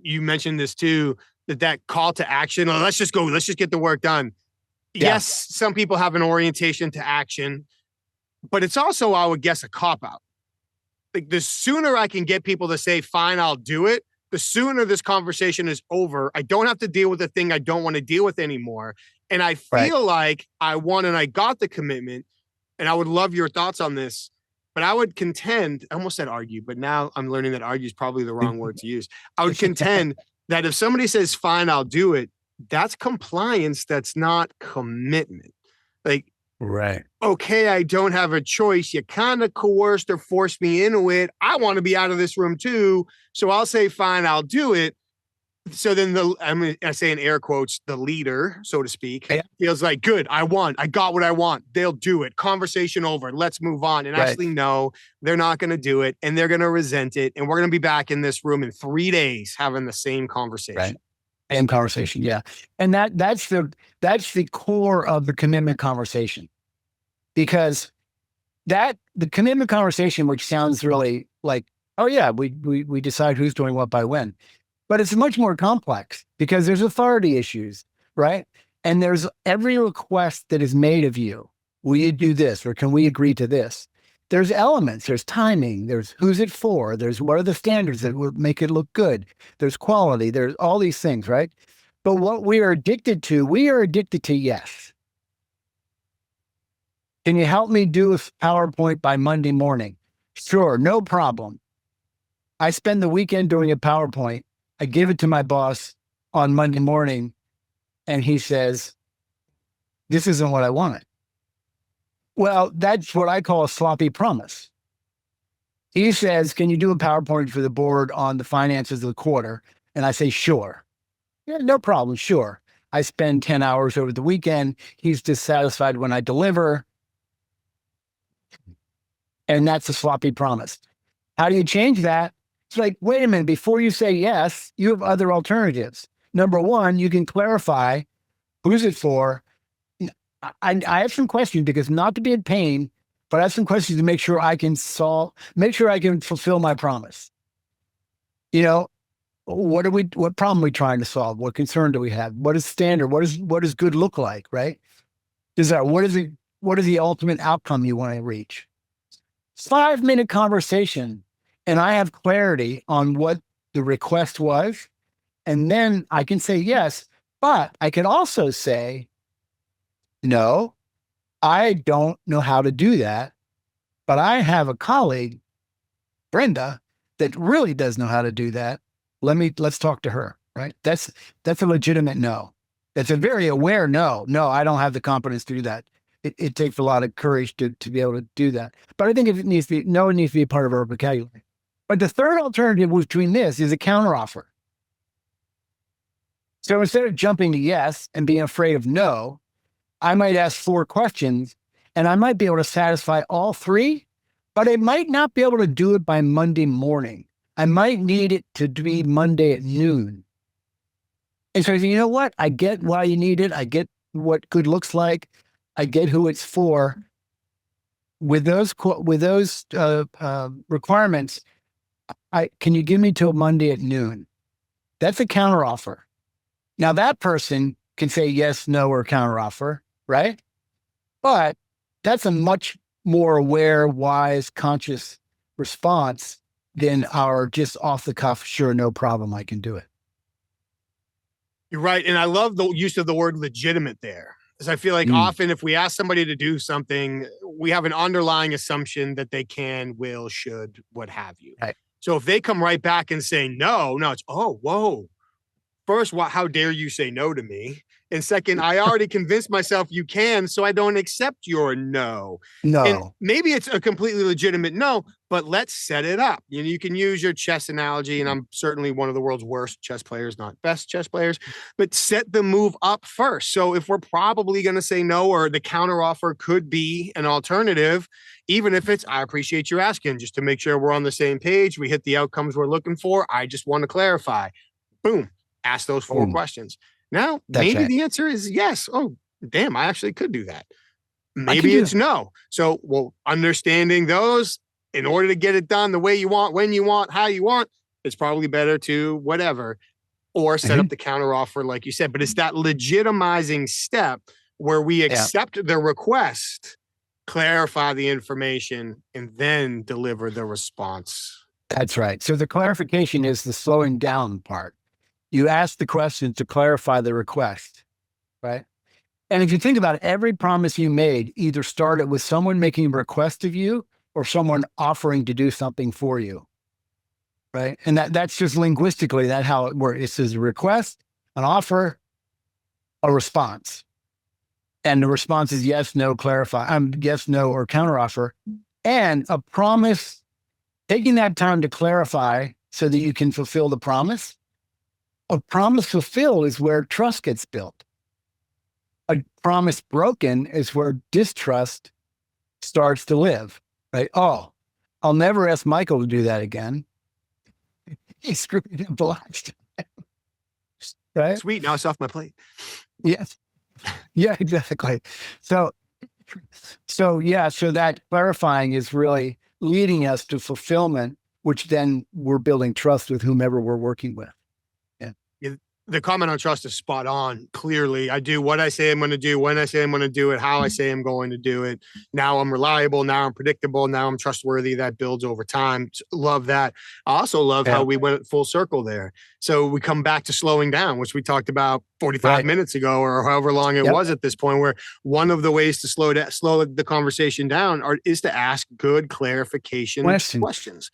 you mentioned this too, that call to action, let's just go, let's just get the work done. Yeah. Yes, some people have an orientation to action, but it's also, I would guess, a cop-out. Like the sooner I can get people to say, fine, I'll do it, the sooner this conversation is over. I don't have to deal with the thing I don't want to deal with anymore. And I feel like I won and I got the commitment. And I would love your thoughts on this. But I would contend, I almost said argue, but now I'm learning that argue is probably the wrong word to use. I would contend that if somebody says, fine, I'll do it, that's compliance. That's not commitment. Like, okay, I don't have a choice. You kind of coerced or forced me into it. I want to be out of this room too. So I'll say, fine, I'll do it. So then I say in air quotes, the leader, so to speak, feels like, good, I got what I want. They'll do it. Conversation over. Let's move on. And actually, no, they're not going to do it. And they're going to resent it. And we're going to be back in this room in 3 days having the same conversation. Same conversation. Yeah. And that's the core of the commitment conversation, because the commitment conversation, which sounds really like, oh yeah, we decide who's doing what by when. But it's much more complex because there's authority issues, right? And there's every request that is made of you. Will you do this? Or can we agree to this? There's elements, there's timing, there's who's it for, there's what are the standards that would make it look good, there's quality, there's all these things, right? But what we are addicted to yes. Can you help me do a PowerPoint by Monday morning? Sure, no problem. I spend the weekend doing a PowerPoint. I give it to my boss on Monday morning, and he says, this isn't what I wanted. Well, that's what I call a sloppy promise. He says, can you do a PowerPoint for the board on the finances of the quarter? And I say, sure. Yeah, no problem. Sure. I spend 10 hours over the weekend. He's dissatisfied when I deliver. And that's a sloppy promise. How do you change that? It's like, wait a minute, before you say yes, you have other alternatives. Number one, you can clarify who's it for. I have some questions because not to be in pain, but I have some questions to make sure I can make sure I can fulfill my promise. You know, what problem are we trying to solve? What concern do we have? What is standard? What does good look like? Right? What is the ultimate outcome you want to reach? 5-minute conversation, and I have clarity on what the request was, and then I can say yes, but I can also say, no, I don't know how to do that, but I have a colleague, Brenda, that really does know how to do that. Let's talk to her, right? That's a legitimate no. That's a very aware no. No, I don't have the competence to do that. It takes a lot of courage to be able to do that. But I think it needs to be a part of our vocabulary. But the third alternative between this is a counteroffer. So instead of jumping to yes and being afraid of no, I might ask 4 questions and I might be able to satisfy all 3, but I might not be able to do it by Monday morning. I might need it to be Monday at noon. And so you know what? I get why you need it. I get what good looks like. I get who it's for. With those requirements, can you give me till Monday at noon? That's a counteroffer. Now that person can say yes, no, or counteroffer, right? But that's a much more aware, wise, conscious response than our just off the cuff, sure, no problem, I can do it. You're right. And I love the use of the word legitimate there. Because I feel like often if we ask somebody to do something, we have an underlying assumption that they can, will, should, what have you. Right. So if they come right back and say no, it's, oh, whoa. First, how dare you say no to me? And second, I already convinced myself you can, so I don't accept your no. No. And maybe it's a completely legitimate no, but let's set it up. You can use your chess analogy, and I'm certainly one of the world's worst chess players, not best chess players, but set the move up first. So if we're probably going to say no, or the counteroffer could be an alternative, even if it's, I appreciate you asking, just to make sure we're on the same page, we hit the outcomes we're looking for. I just want to clarify. Boom. Ask those 4 questions. Now, maybe the answer is yes. Oh, damn, I actually could do that. Maybe it's no. So, understanding those, in order to get it done the way you want, when you want, how you want, it's probably better to whatever, or set up the counteroffer, like you said. But it's that legitimizing step where we accept the request, clarify the information, and then deliver the response. That's right. So the clarification is the slowing down part. You ask the question to clarify the request, right? And if you think about it, every promise you made either started with someone making a request of you or someone offering to do something for you, right? And that's just linguistically, that's how it works. It says a request, an offer, a response. And the response is yes, no, clarify, yes, no, or counteroffer. And a promise, taking that time to clarify so that you can fulfill the promise. A promise fulfilled is where trust gets built. A promise broken is where distrust starts to live, right? Oh, I'll never ask Michael to do that again. He screwed it up the last time. Right? Sweet, now it's off my plate. Yes. Yeah, exactly. So that clarifying is really leading us to fulfillment, which then we're building trust with whomever we're working with. The comment on trust is spot on. Clearly, I do what I say I'm going to do, when I say I'm going to do it, how I say I'm going to do it. Now I'm reliable. Now I'm predictable. Now I'm trustworthy. That builds over time. Love that. I also love how we went full circle there. So we come back to slowing down, which we talked about 45 minutes ago, or however long it was at this point, where one of the ways to slow the conversation down is to ask good clarification questions.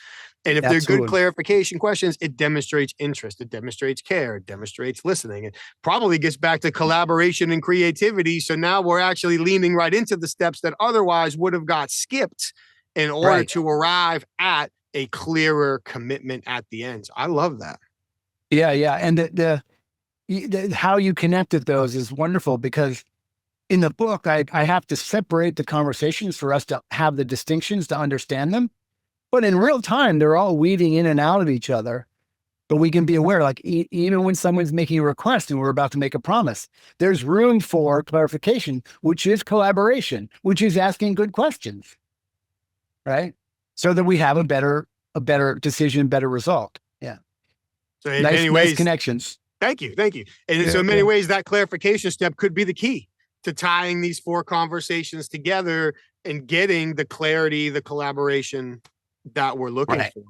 And if they're good Absolutely. clarification questions, it demonstrates interest, it demonstrates care, it demonstrates listening. It probably gets back to collaboration and creativity. So now we're actually leaning right into the steps that otherwise would have got skipped in order Right. to arrive at a clearer commitment at the end. So I love that. Yeah. Yeah. And how you connected those is wonderful, because in the book, I have to separate the conversations for us to have the distinctions to understand them. But in real time, they're all weaving in and out of each other. But we can be aware, like even when someone's making a request and we're about to make a promise, there's room for clarification, which is collaboration, which is asking good questions, right? So that we have a better decision, better result. Yeah. So in Nice, many nice ways, connections. thank you. Thank you. And Yeah, so in many yeah. ways, that clarification step could be the key to tying these 4 conversations together and getting the clarity, the collaboration that we're looking Right. for.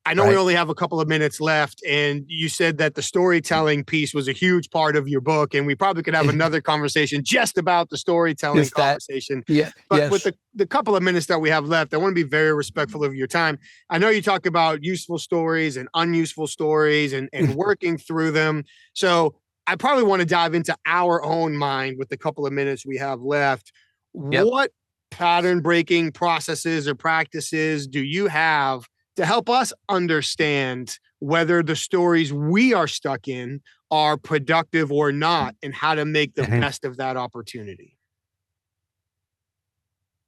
I know we Right. only have a couple of minutes left, and you said that the storytelling piece was a huge part of your book, and we probably could have another conversation just about the storytelling Is that, conversation. yeah, But with yes. the couple of minutes that we have left, I want to be very respectful of your time. I know you talk about useful stories and unuseful stories and working through them. So I probably want to dive into our own mind with the couple of minutes we have left. Yep. What pattern breaking processes or practices do you have to help us understand whether the stories we are stuck in are productive or not, and how to make the best of that opportunity?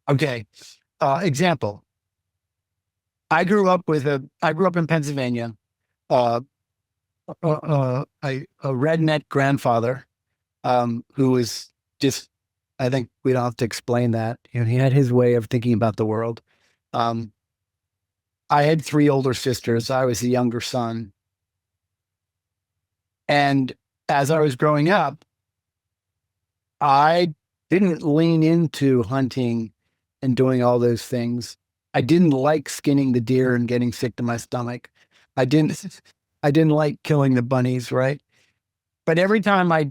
Okay. Example. I grew up in Pennsylvania, uh, a redneck grandfather, who was just, I think we don't have to explain that. You know, he had his way of thinking about the world. Um, I had 3 older sisters. I was the younger son. And as I was growing up, I didn't lean into hunting and doing all those things. I didn't like skinning the deer and getting sick to my stomach. I didn't, I didn't like killing the bunnies, right? But every time I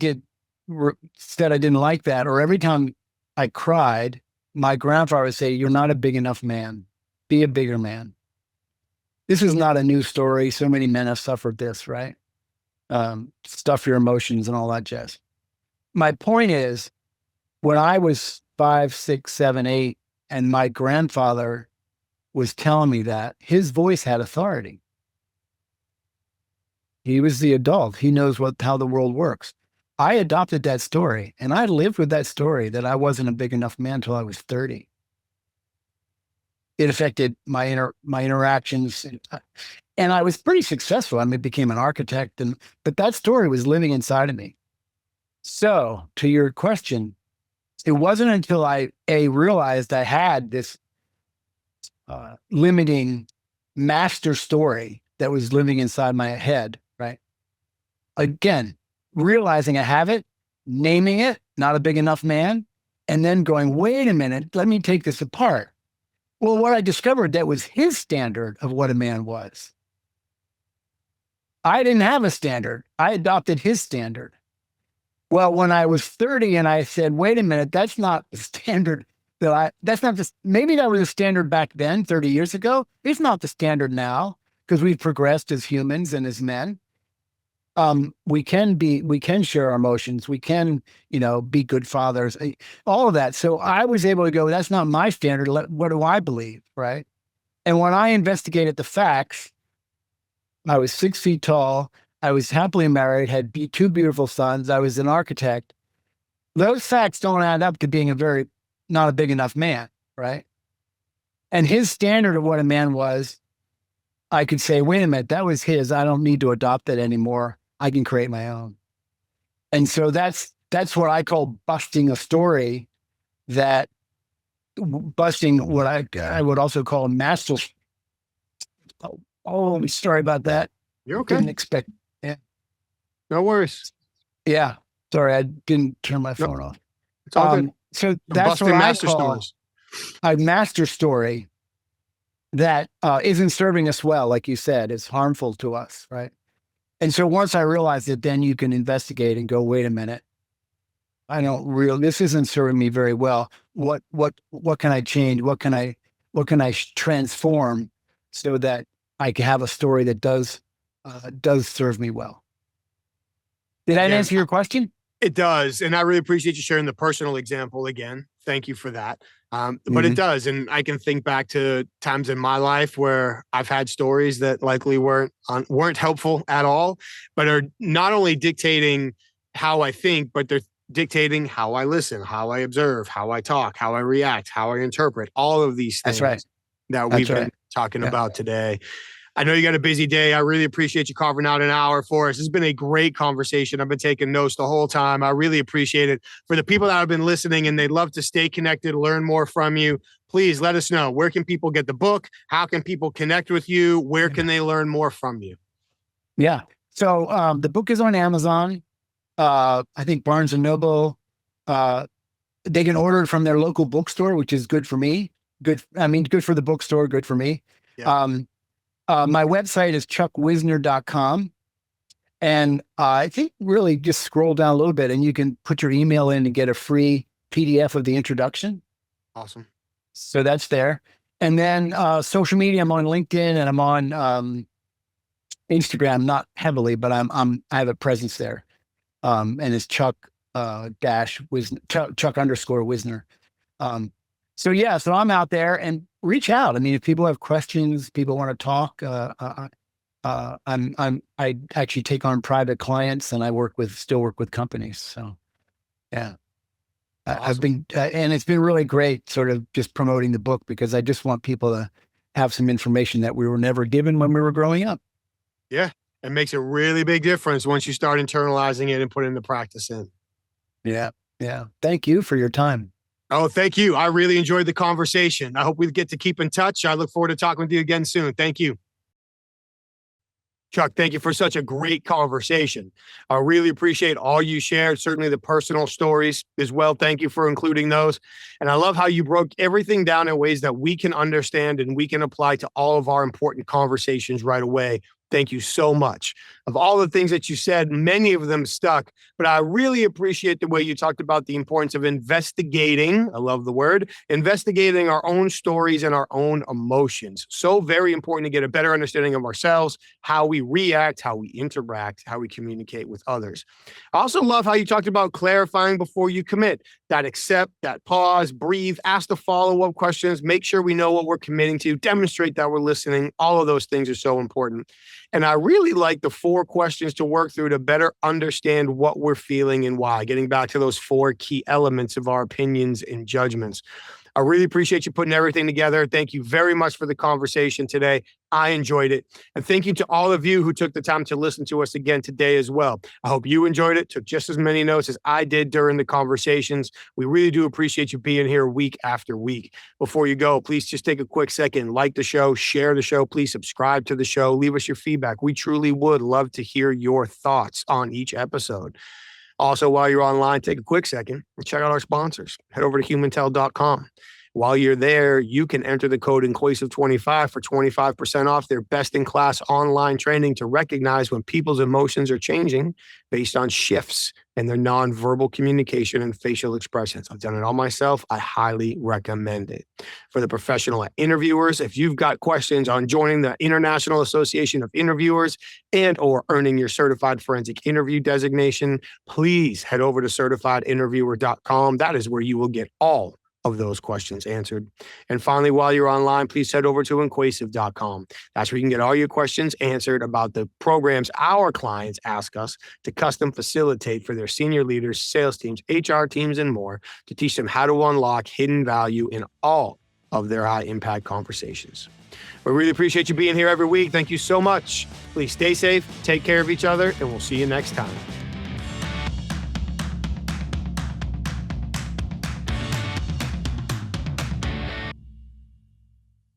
said I didn't like that, or every time I cried, my grandfather would say, "You're not a big enough man. Be a bigger man." This is not a new story. So many men have suffered this, right? Stuff your emotions and all that jazz. My point is, when I was 5, 6, 7, 8, and my grandfather was telling me that, his voice had authority. He was the adult. He knows how the world works. I adopted that story, and I lived with that story that I wasn't a big enough man until I was 30. It affected my interactions, and I was pretty successful. I mean, became an architect, but that story was living inside of me. So, to your question, it wasn't until I realized I had this limiting master story that was living inside my head, right? Again, realizing I have it, naming it, not a big enough man, and then going, wait a minute, let me take this apart. Well, what I discovered, that was his standard of what a man was. I didn't have a standard. I adopted his standard. Well, when I was 30 and I said, wait a minute, that's not the standard maybe that was a standard back then, 30 years ago. It's not the standard now, because we've progressed as humans and as men. We can share our emotions. We can, be good fathers, all of that. So I was able to go, that's not my standard. What do I believe? Right. And when I investigated the facts, I was 6 feet tall. I was happily married, had 2 beautiful sons. I was an architect. Those facts don't add up to being not a big enough man. Right. And his standard of what a man was, I could say, wait a minute, that was his. I don't need to adopt that anymore. I can create my own. And so that's what I call busting a story, busting what I would also call a master. Oh, sorry about that. You're okay. Didn't expect. Yeah. No worries. Yeah. Sorry, I didn't turn my phone off. It's all good. So that's what I call stories. a master story that isn't serving us well, like you said. It's harmful to us, right? And so once I realized it, then you can investigate and go, wait a minute, this isn't serving me very well. What can I change? What can I transform so that I have a story that does serve me well. Did that answer your question? It does. And I really appreciate you sharing the personal example again. Thank you for that. But it does. And I can think back to times in my life where I've had stories that likely weren't helpful at all, but are not only dictating how I think, but they're dictating how I listen, how I observe, how I talk, how I react, how I interpret, all of these things that we've been talking about today. I know you got a busy day. I really appreciate you carving out an hour for us. It's been a great conversation. I've been taking notes the whole time. I really appreciate it. For the people that have been listening and they'd love to stay connected, learn more from you, please let us know. Where can people get the book? How can people connect with you? Where can they learn more from you? Yeah. So the book is on Amazon. I think Barnes & Noble. They can order it from their local bookstore, which is good for me. Good for the bookstore, good for me. Yeah. My website is chuckwisner.com. And I think really just scroll down a little bit and you can put your email in and get a free PDF of the introduction. Awesome. So that's there. And then social media, I'm on LinkedIn and I'm on Instagram, not heavily, but I have a presence there. And it's Chuck Wisner, Chuck _Wisner. So I'm out there and reach out. I mean, if people have questions, people want to talk, I actually take on private clients and I still work with companies. So yeah, awesome. I've been, and it's been really great sort of just promoting the book because I just want people to have some information that we were never given when we were growing up. Yeah. It makes a really big difference once you start internalizing it and putting the practice in. Yeah. Yeah. Thank you for your time. Oh, thank you. I really enjoyed the conversation. I hope we get to keep in touch. I look forward to talking with you again soon. Thank you. Chuck, thank you for such a great conversation. I really appreciate all you shared, certainly the personal stories as well. Thank you for including those. And I love how you broke everything down in ways that we can understand and we can apply to all of our important conversations right away. Thank you so much. Of all the things that you said, many of them stuck, but I really appreciate the way you talked about the importance of investigating. I love the word, investigating our own stories and our own emotions. So very important to get a better understanding of ourselves, how we react, how we interact, how we communicate with others. I also love how you talked about clarifying before you commit, that accept, that pause, breathe, ask the follow-up questions, make sure we know what we're committing to, demonstrate that we're listening. All of those things are so important. And I really like the 4 questions to work through to better understand what we're feeling and why, getting back to those 4 key elements of our opinions and judgments. I really appreciate you putting everything together. Thank you very much for the conversation today. I enjoyed it. And thank you to all of you who took the time to listen to us again today as well. I hope you enjoyed it, took just as many notes as I did during the conversations. We really do appreciate you being here week after week. Before you go, please just take a quick second, like the show, share the show, please subscribe to the show, leave us your feedback. We truly would love to hear your thoughts on each episode. Also, while you're online, take a quick second and check out our sponsors. Head over to humantel.com. While you're there, you can enter the code INCLUSIVE25 for 25% off their best-in-class online training to recognize when people's emotions are changing based on shifts in their nonverbal communication and facial expressions. I've done it all myself. I highly recommend it. For the professional interviewers, if you've got questions on joining the International Association of Interviewers and or earning your Certified Forensic Interview designation, please head over to certifiedinterviewer.com. That is where you will get all of those questions answered. And finally, while you're online, please head over to inquasive.com. That's where you can get all your questions answered about the programs our clients ask us to custom facilitate for their senior leaders, sales teams, HR teams, and more to teach them how to unlock hidden value in all of their high impact conversations. We really appreciate you being here every week. Thank you so much. Please stay safe, take care of each other, and we'll see you next time.